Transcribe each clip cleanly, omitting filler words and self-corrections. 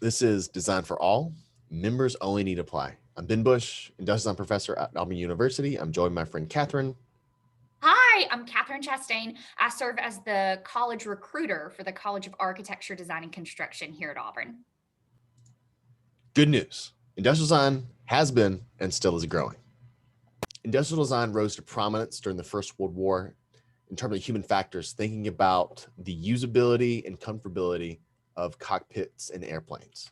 This is Design for All. Members only need apply. I'm Ben Bush, industrial design professor at Auburn University. I'm joined by my friend Catherine. Hi, I'm Catherine Chastain. I serve as the college recruiter for the College of Architecture, Design, and Construction here at Auburn. Good news. Industrial design has been and still is growing. Industrial design rose to prominence during the First World War in terms of human factors, thinking about the usability and comfortability of cockpits and airplanes.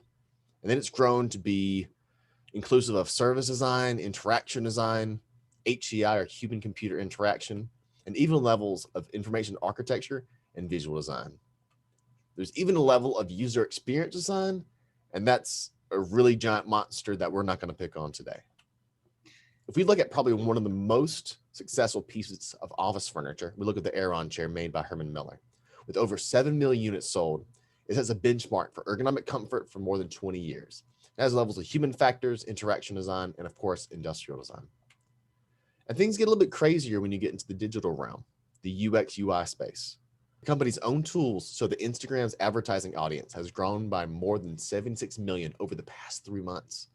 And then it's grown to be inclusive of service design, interaction design, HCI or human computer interaction, and even levels of information architecture and visual design. There's even a level of user experience design, and that's a really giant monster that we're not going to pick on today. If we look at probably one of the most successful pieces of office furniture, we look at the Aeron chair made by Herman Miller. With over 7 million units sold, it has a benchmark for ergonomic comfort for more than 20 years. It has levels of human factors, interaction design, and of course, industrial design. And things get a little bit crazier when you get into the digital realm, the UX UI space. The company's own tools show that Instagram's advertising audience has grown by more than 76 million over the past 3 months,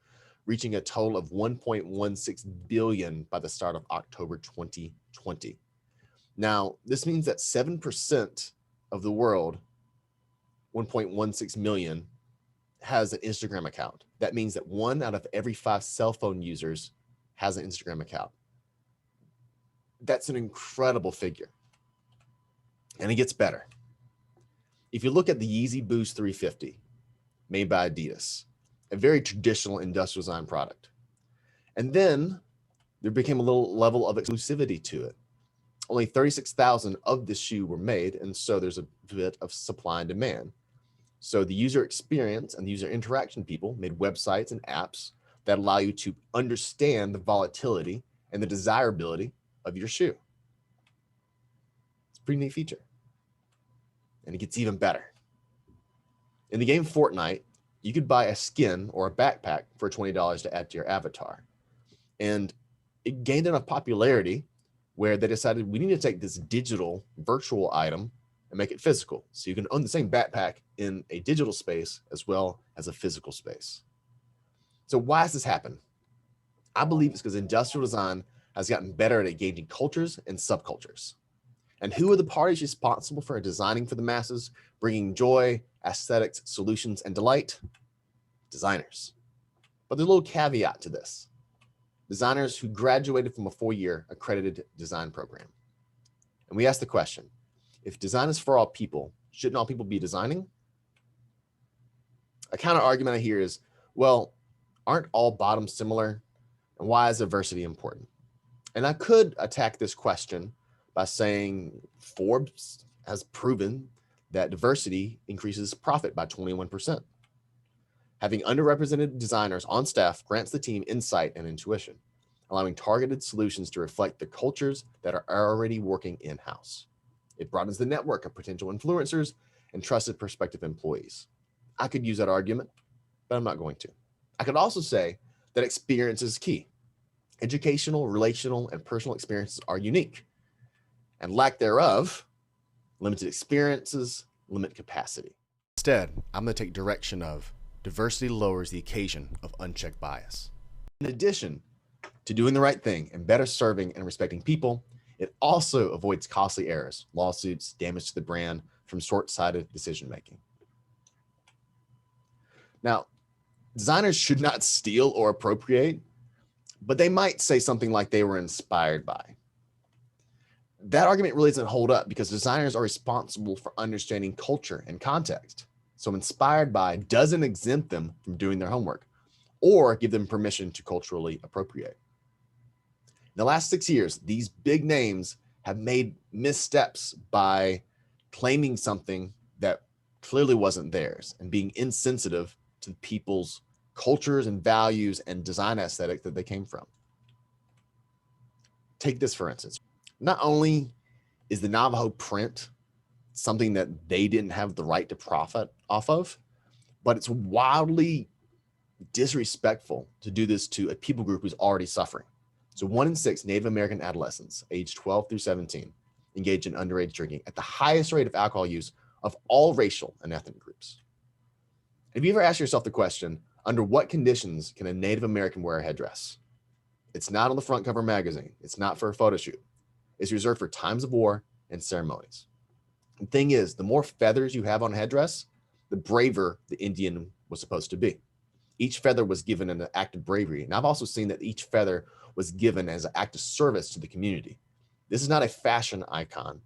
reaching a total of 1.16 billion by the start of October 2020. Now, this means that 7% of the world, 1.16 million, has an Instagram account. That means that 1 out of every 5 cell phone users has an Instagram account. That's an incredible figure. And it gets better. If you look at the Yeezy Boost 350 made by Adidas, a very traditional industrial design product. And then there became a little level of exclusivity to it. Only 36,000 of this shoe were made, and so there's a bit of supply and demand. So the user experience and the user interaction people made websites and apps that allow you to understand the volatility and the desirability of your shoe. It's a pretty neat feature. And it gets even better. In the game Fortnite, you could buy a skin or a backpack for $20 to add to your avatar. And it gained enough popularity where they decided we need to take this digital virtual item and make it physical. So you can own the same backpack in a digital space as well as a physical space. So why has this happened? I believe it's because industrial design has gotten better at engaging cultures and subcultures. And who are the parties responsible for designing for the masses, bringing joy, aesthetics, solutions, and delight? Designers. But there's a little caveat to this. Designers who graduated from a 4-year accredited design program. And we ask the question, if design is for all people, shouldn't all people be designing? A counter argument I hear is, well, aren't all bottoms similar? And why is diversity important? And I could attack this question by saying Forbes has proven that diversity increases profit by 21%. Having underrepresented designers on staff grants the team insight and intuition, allowing targeted solutions to reflect the cultures that are already working in-house. It broadens the network of potential influencers and trusted prospective employees. I could use that argument, but I'm not going to. I could also say that experience is key. Educational, relational, and personal experiences are unique, and lack thereof, limited experiences, limit capacity. Instead, I'm going to take direction of diversity lowers the occasion of unchecked bias. In addition to doing the right thing and better serving and respecting people, it also avoids costly errors, lawsuits, damage to the brand from short-sighted decision-making. Now, designers should not steal or appropriate, but they might say something like they were inspired by. That argument really doesn't hold up because designers are responsible for understanding culture and context. So inspired by doesn't exempt them from doing their homework or give them permission to culturally appropriate. In the last 6 years, these big names have made missteps by claiming something that clearly wasn't theirs and being insensitive to people's cultures and values and design aesthetic that they came from. Take this, for instance. Not only is the Navajo print something that they didn't have the right to profit off of, but it's wildly disrespectful to do this to a people group who's already suffering. So 1 in 6 Native American adolescents aged 12 through 17 engage in underage drinking at the highest rate of alcohol use of all racial and ethnic groups. Have you ever asked yourself the question, under what conditions can a Native American wear a headdress? It's not on the front cover magazine. It's not for a photo shoot. It's reserved for times of war and ceremonies. The thing is, the more feathers you have on a headdress, the braver the Indian was supposed to be. Each feather was given an act of bravery. And I've also seen that each feather was given as an act of service to the community. This is not a fashion icon,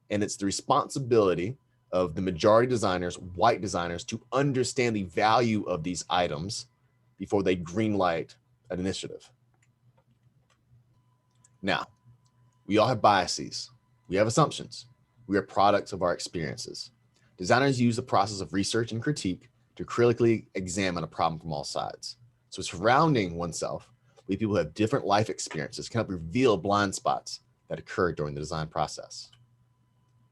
and it's the responsibility of the majority designers, white designers, to understand the value of these items before they greenlight an initiative. Now, we all have biases. We have assumptions. We are products of our experiences. Designers use the process of research and critique to critically examine a problem from all sides. So surrounding oneself with people who have different life experiences can help reveal blind spots that occur during the design process.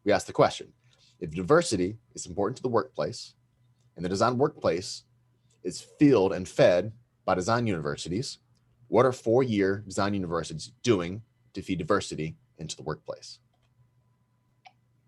We ask the question, if diversity is important to the workplace and the design workplace is fueled and fed by design universities, what are four-year design universities doing to feed diversity into the workplace?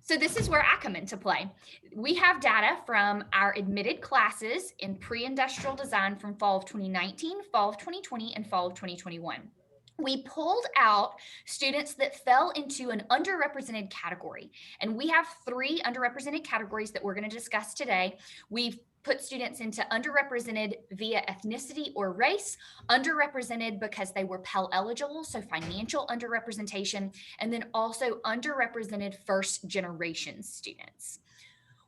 So this is where I come into play. We have data from our admitted classes in pre-industrial design from fall of 2019, fall of 2020, and fall of 2021. We pulled out students that fell into an underrepresented category. And we have three underrepresented categories that we're going to discuss today. We've put students into underrepresented via ethnicity or race, underrepresented because they were Pell eligible, so financial underrepresentation, and then also underrepresented first generation students.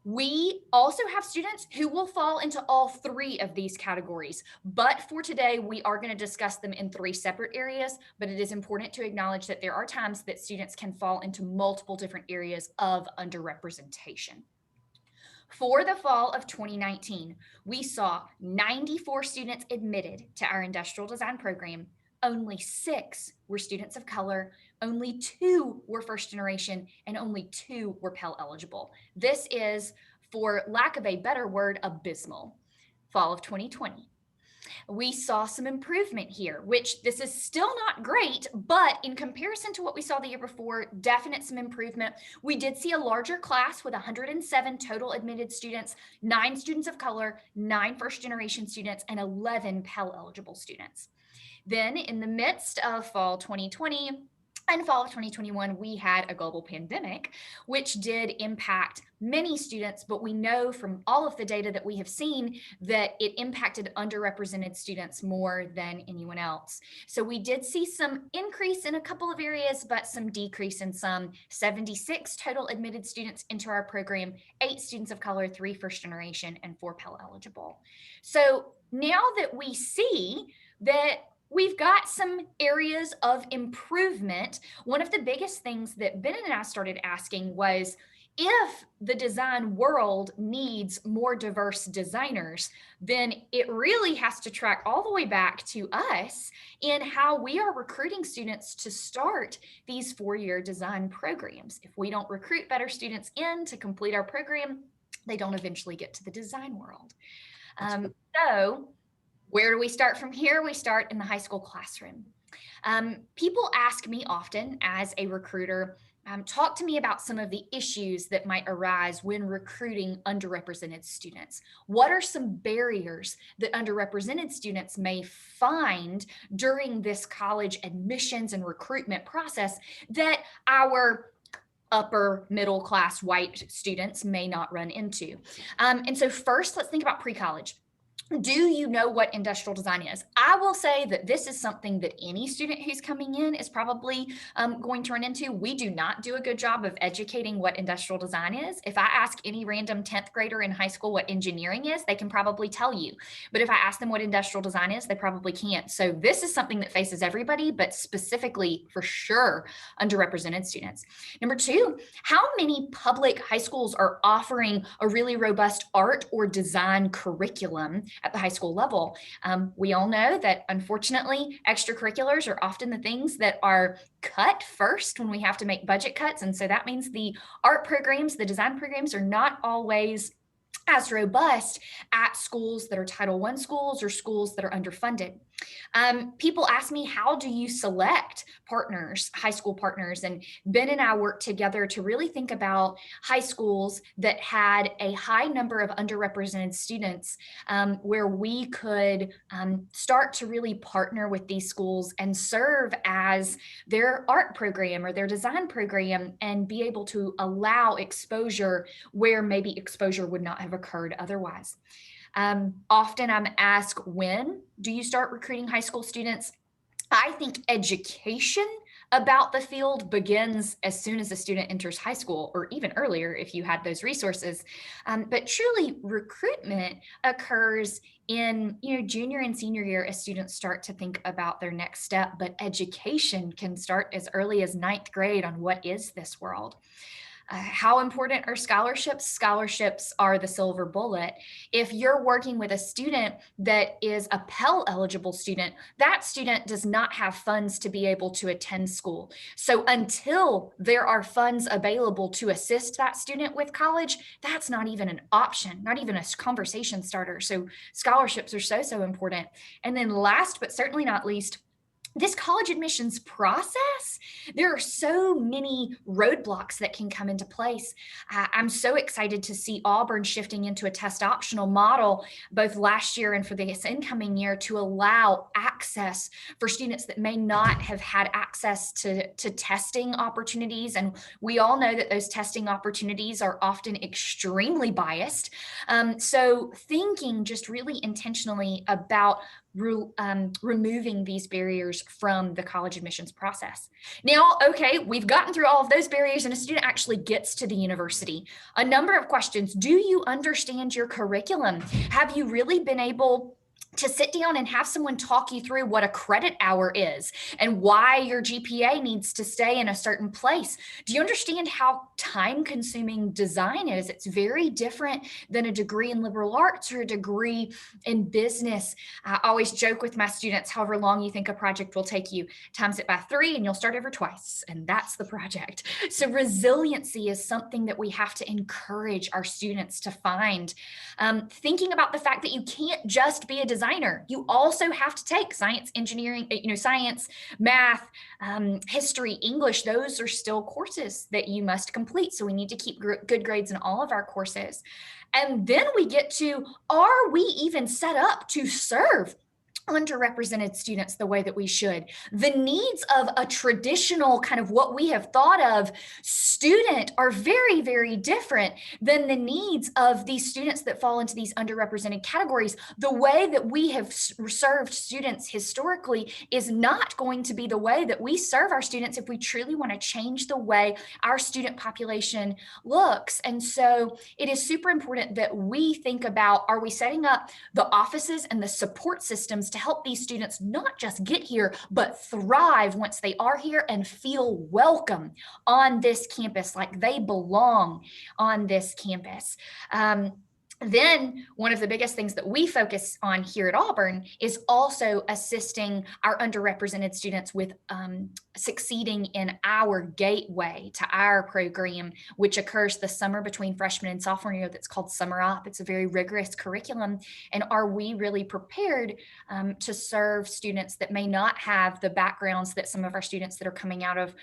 We also have students who will fall into all three of these categories, but for today, we are going to discuss them in three separate areas, but it is important to acknowledge that there are times that students can fall into multiple different areas of underrepresentation. For the fall of 2019, we saw 94 students admitted to our industrial design program. Only 6 were students of color, only 2 were first generation, and only 2 were Pell eligible. This is, for lack of a better word, abysmal. Fall of 2020. We saw some improvement here, which this is still not great, but in comparison to what we saw the year before, definite some improvement. We did see a larger class with 107 total admitted students, 9 students of color, 9 first generation students, and 11 Pell eligible students. Then in the midst of fall 2020, and fall of 2021, we had a global pandemic, which did impact many students, but we know from all of the data that we have seen that it impacted underrepresented students more than anyone else. So we did see some increase in a couple of areas, but some decrease in some. 76 total admitted students into our program, 8 students of color, 3 first generation, and 4 Pell eligible. So now that we see that we've got some areas of improvement, one of the biggest things that Ben and I started asking was, if the design world needs more diverse designers, then it really has to track all the way back to us in how we are recruiting students to start these 4-year design programs. If we don't recruit better students in to complete our program, they don't eventually get to the design world. So where do we start from here? We start in the high school classroom. People ask me often as a recruiter, talk to me about some of the issues that might arise when recruiting underrepresented students. What are some barriers that underrepresented students may find during this college admissions and recruitment process that our upper middle class white students may not run into? And so first, let's think about pre-college. Do you know what industrial design is? I will say that this is something that any student who's coming in is probably going to run into. We do not do a good job of educating what industrial design is. If I ask any random 10th grader in high school what engineering is, they can probably tell you. But if I ask them what industrial design is, they probably can't. So this is something that faces everybody, but specifically for sure, underrepresented students. Number 2, how many public high schools are offering a really robust art or design curriculum at the high school level? We all know that unfortunately extracurriculars are often the things that are cut first when we have to make budget cuts. And so that means the art programs, the design programs are not always as robust at schools that are Title I schools or schools that are underfunded. People ask me, how do you select partners, high school partners? And Ben and I worked together to really think about high schools that had a high number of underrepresented students, where we could start to really partner with these schools and serve as their art program or their design program, and be able to allow exposure where maybe exposure would not have occurred otherwise. Often I'm asked, when do you start recruiting high school students? I think education about the field begins as soon as a student enters high school, or even earlier if you had those resources. But truly, recruitment occurs in junior and senior year as students start to think about their next step. But education can start as early as ninth grade on what is this world. How important are scholarships? Scholarships are the silver bullet. If you're working with a student that is a Pell eligible student, that student does not have funds to be able to attend school. So until there are funds available to assist that student with college, that's not even an option, not even a conversation starter. So scholarships are so important. And then last but certainly not least, this college admissions process, there are so many roadblocks that can come into place. I'm so excited to see Auburn shifting into a test optional model, both last year and for this incoming year, to allow access for students that may not have had access to testing opportunities. And we all know that those testing opportunities are often extremely biased. So thinking just really intentionally about removing these barriers from the college admissions process. Now, okay, we've gotten through all of those barriers and a student actually gets to the university. A number of questions. Do you understand your curriculum? Have you really been able to sit down and have someone talk you through what a credit hour is and why your GPA needs to stay in a certain place? Do you understand how time-consuming design is? It's very different than a degree in liberal arts or a degree in business. I always joke with my students, however long you think a project will take you, times it by 3 and you'll start over twice, and that's the project. So resiliency is something that we have to encourage our students to find. Thinking about the fact that you can't just be a designer. You also have to take science, engineering, science, math, history, English. Those are still courses that you must complete. So we need to keep good grades in all of our courses. And then we get to, are we even set up to serve underrepresented students the way that we should? The needs of a traditional kind of what we have thought of student are very, very different than the needs of these students that fall into these underrepresented categories. The way that we have served students historically is not going to be the way that we serve our students if we truly want to change the way our student population looks. And so it is super important that we think about, are we setting up the offices and the support systems to help these students not just get here, but thrive once they are here and feel welcome on this campus, like they belong on this campus. Then one of the biggest things that we focus on here at Auburn is also assisting our underrepresented students with succeeding in our gateway to our program, which occurs the summer between freshman and sophomore year. That's called Summer Up. It's a very rigorous curriculum. And are we really prepared to serve students that may not have the backgrounds that some of our students that are coming out of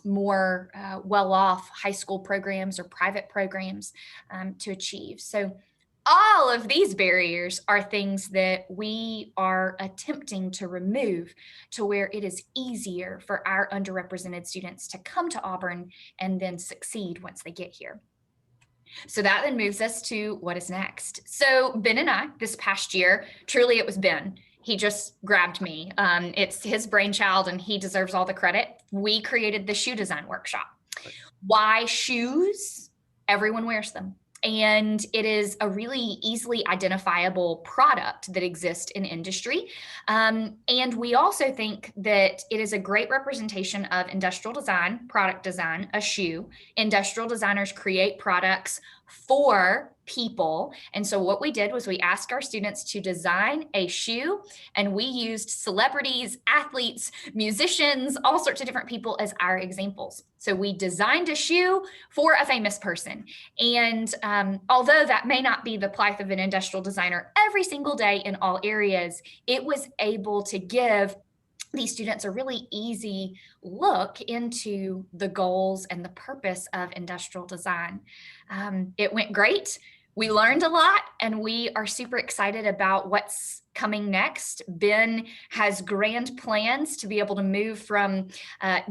more well-off high school programs or private programs to achieve? So all of these barriers are things that we are attempting to remove to where it is easier for our underrepresented students to come to Auburn and then succeed once they get here. So that then moves us to what is next. So Ben and I, this past year, truly it was Ben. He just grabbed me. It's his brainchild and he deserves all the credit. We created the shoe design workshop. Why shoes? Everyone wears them. And it is a really easily identifiable product that exists in industry. And we also think that it is a great representation of industrial design, product design, a shoe. Industrial designers create products for people. And so what we did was we asked our students to design a shoe, and we used celebrities, athletes, musicians, all sorts of different people as our examples. So we designed a shoe for a famous person. And although that may not be the plight of an industrial designer every single day in all areas, it was able to give these students a really easy look into the goals and the purpose of industrial design. It went great. We learned a lot, and we are super excited about what's coming next. Ben has grand plans to be able to move from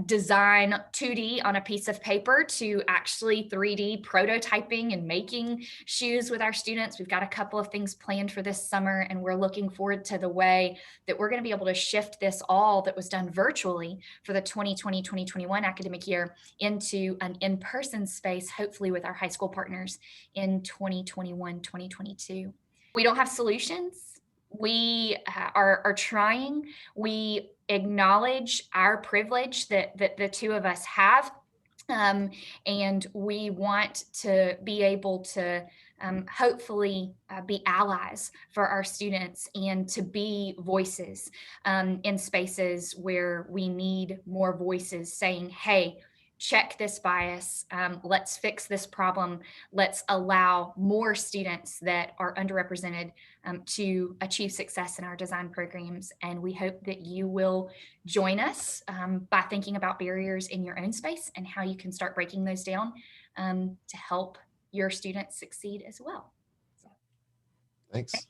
design 2D on a piece of paper to actually 3D prototyping and making shoes with our students. We've got a couple of things planned for this summer, and we're looking forward to the way that we're going to be able to shift this all that was done virtually for the 2020-2021 academic year into an in-person space, hopefully with our high school partners in 2021-2022. We don't have solutions. We are trying. We acknowledge our privilege that the two of us have, and we want to be able to hopefully be allies for our students and to be voices in spaces where we need more voices saying, hey, check this bias, let's fix this problem, let's allow more students that are underrepresented to achieve success in our design programs. And we hope that you will join us by thinking about barriers in your own space and how you can start breaking those down to help your students succeed as well. Thanks.